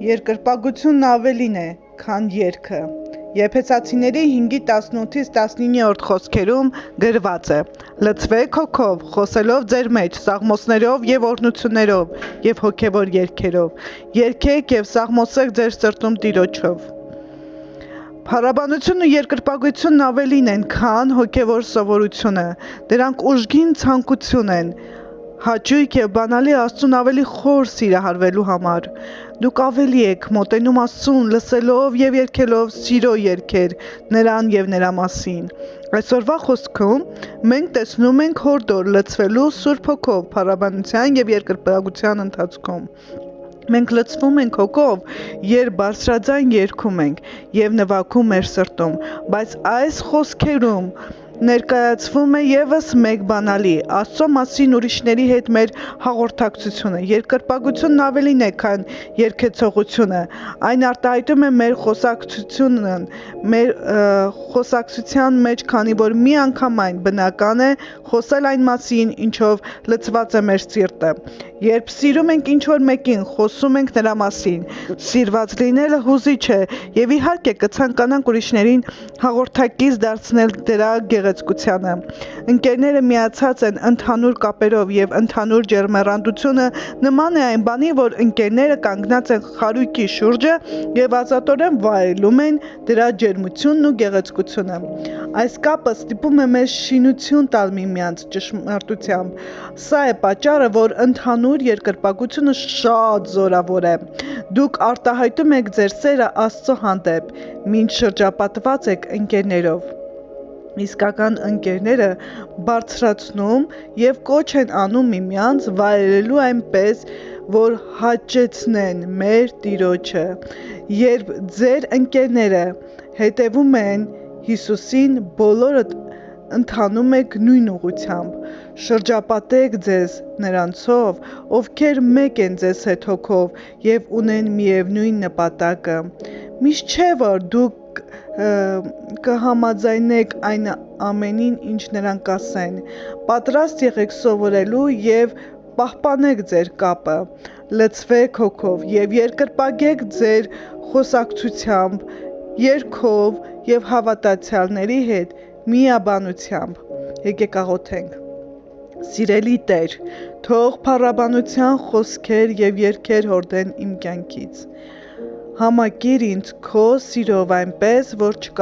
Երկրպագությունն ավելին է, քան երգը։ Եփեսացիների 5:18-19 խոսքերում գրված է. «Լցվեք հոգով, խոսելով ձեր մեջ սաղմոսներով և օրհնություններով և հոգևոր երգերով, երգեք և սաղմոսեք ձեր սրտում Տիրոջով»։ Փառաբանությունն ու երկրպագությունն ավելին են, քան հոգևոր սովորությունը։ Դրանք ուժգին ցանկություն են, հաճույք և բանալի Աստծուն ավելի խոր սիրահարվելու համար։ Դուք ավելի եք մոտենում Աստծուն՝ լսելով և երգելով սիրո երգեր Նրան և Նրա մասին։ Այսօրվա խոսքում մենք տեսնում ենք հորդոր լցվելու Սուրբ Հոգով փառաբանության և երկրպագության ընթացքում։ Մենք լցվում ենք Հոգով, երբ բարձրաձայն երգում ենք և նվագում մեր սրտում, բայց այս խոսքերում ներկայացվում է ևս մեկ բանալի՝ Աստծո մասին ուրիշների հետ մեր հաղորդակցությունը։ Երկրպագությունն ավելին է, քան երգեցողությունը։ Այն արտահայտում է մեր խոսակցության մեջ, քանի որ միանգամայն բնական է խոսել այն մասին, ինչով լցված է մեր սիրտը։ Երբ սիրում ենք ինչ-որ մեկին, խոսում ենք նրա մասին։ Սիրված լինելը հուզիչ է, և իհարկե կցանկանանք ուրիշներին հաղորդակից դարձնել դրա գեղեցկությանը։ Ընկերները միացած են ընդհանուր կապերով, և ընդհանուր ջեռմեռանդությունը նման է այն բանի, որ ընկերները կանգնած են խարույկի շուրջը և ազատորեն վայելում են դրա ջերմությունն ու գեղեցկությունը։ Այս կապը ստիպում է մեզ շինություն տալ միմյանց ճշմարտությամբ։ Սա է պատճառը, որ ընդհանուր երկրպագությունը շատ զորավոր է։ Դուք արտահայտում եք ձեր սերը Աստծո հանդեպ, մինչ շրջապատված եք ընկերներով։ Իսկական ընկերները բարձրացնում և կոչ են անում միմյանց վայելելու այնպես, որ հաճեցնեն մեր Տիրոջը։ Երբ ձեր ընկերները հետևում են Հիսուսին, բոլորդ ընթանում եք նույն ուղղությամբ։ Շրջապատեք ձեզ նրանցով, ովքեր մեկ են ձեզ հետ Հոգով և ունեն միևնույն նպատակը։ Միշտ չէ, որ դուք կհամաձայնեք այն ամենին, ինչ նրանք կասեն։ Պատրաստ եղեք սովորելու և պահպանեք ձեր կապը։ Լցվեք Հոգով և երկրպագեք ձեր խոսակցությամբ, երգով և հավատացյալների հետ միաբանությամբ։ Եկեք աղոթենք։ Սիրելի Տեր, թող փառաբանության խոսքեր և երգեր հորդեն իմ կյանքից։ Համակիր ինձ քո սիրով այնպես, որ չկա